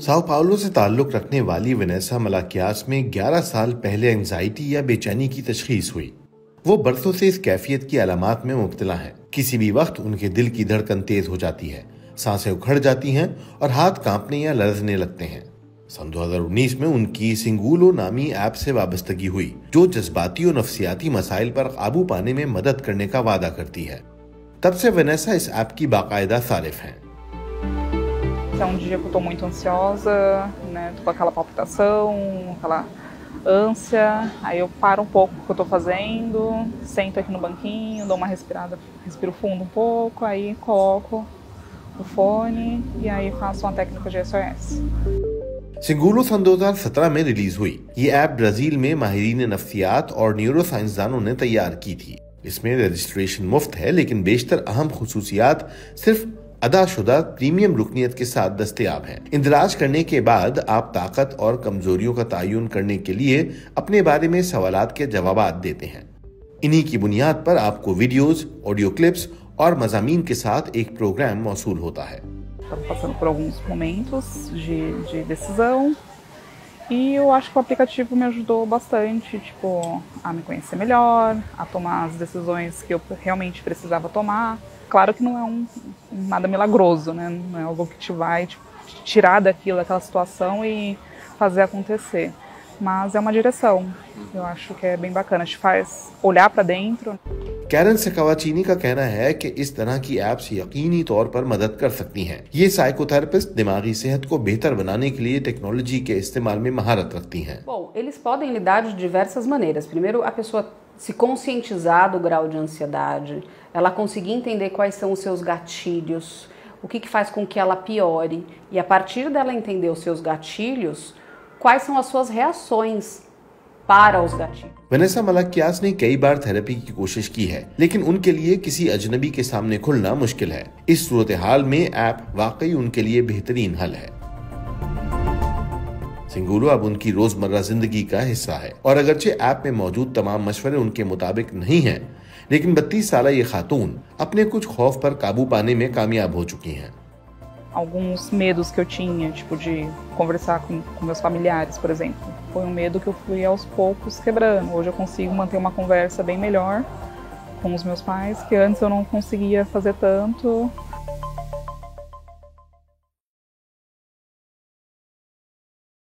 Sao Paulo से ताल्लुक रखने वाली वेनेसा मलाकियास में 11 साल पहले एंजाइटी या बेचैनी की तशखीस हुई। वो बरसों से इस कैफियत की अलामात में मुब्तला हैं। किसी भी वक्त उनके दिल की धड़कन तेज हो जाती है, सांसें उखड़ जाती हैं और हाथ कांपने या लरजने लगते हैं। सन 2019 में उनकी सिंगुलो नामी ऐप से वाबस्तगी हुई, जो जज्बाती और नफ्सियाती मसाइल पर काबू पाने में मदद करने का वादा करती है। तब से वेनेसा इस ऐप की बाकायदा सारिफ हैं। É um dia que eu tô muito ansiosa, né? Tô com aquela palpitação, aquela ânsia. Aí eu paro um pouco o que eu tô fazendo, sento aqui no banquinho, dou uma respirada, respiro fundo um pouco, aí coloco o fone e aí faço uma técnica de SOS. सिंगुलो सन 2017 में रिलीज हुई। ये app Brazil में माहिरीन नफ्सियात और न्यूरो साइंसदानों ने तैयार की थी। इसमें रजिस्ट्रेशन मुफ्त है, लेकिन बेशतर अहम खुसूसियात सिर्फ अदाशुदा प्रीमियम रुकनियत के साथ दस्तयाब हैं। इंदराज करने के बाद आप ताकत और कमजोरियों का तयन करने के लिए अपने बारे में सवालात के जवाबात देते हैं। इन्हीं की बुनियाद पर आपको वीडियोस, ऑडियो क्लिप्स और मज़ामीन के साथ एक प्रोग्राम मौसूल होता है। Estamos passando por alguns momentos de decisão e eu acho que o aplicativo me ajudou bastante, tipo, a me conhecer melhor, a tomar as decisões que eu realmente precisava tomar. Claro que não é nada milagroso, né? Não é algo que te vai te tirar daquela situação e fazer acontecer. Mas é uma direção. Eu acho que é bem bacana, te faz olhar para dentro. Karen सकावाचीनी का कहना है कि इस तरह की ऐप्स यकीनी तौर पर मदद कर सकती हैं। ये साइकोथेरेपिस्ट दिमागी सेहत को बेहतर बनाने के लिए टेक्नोलॉजी के इस्तेमाल में महारत रखती हैं। Bom, eles podem lidar de diversas maneiras. Primeiro, a pessoa se conscientizar do grau de ansiedade, ela conseguir entender quais são os seus gatilhos, o que faz com que ela piore, e a partir dela entender os seus gatilhos, quais são as suas reações para os gatilhos. Vanessa मलाकियास ने कई बार थेरेपी की कोशिश की है, लेकिन उनके लिए किसी अजनबी के सामने खुलना मुश्किल है। इस सूरत हाल में ऐप वाकई उनके लिए बेहतरीन हल है। सिंगुलो अब उनकी रोजमर्रा जिंदगी का हिस्सा है और अगरचे ऐप में मौजूद तमाम मशवरे उनके मुताबिक नहीं हैं, लेकिन 32 साल ये खातून अपने कुछ खौफ पर काबू पाने में कामयाब हो चुकी हैं। Alguns medos que eu tinha, tipo de conversar com meus familiares, por exemplo, foi um medo que eu fui aos poucos quebrando. Hoje eu consigo manter uma conversa bem melhor com os meus pais, que antes eu não conseguia fazer tanto.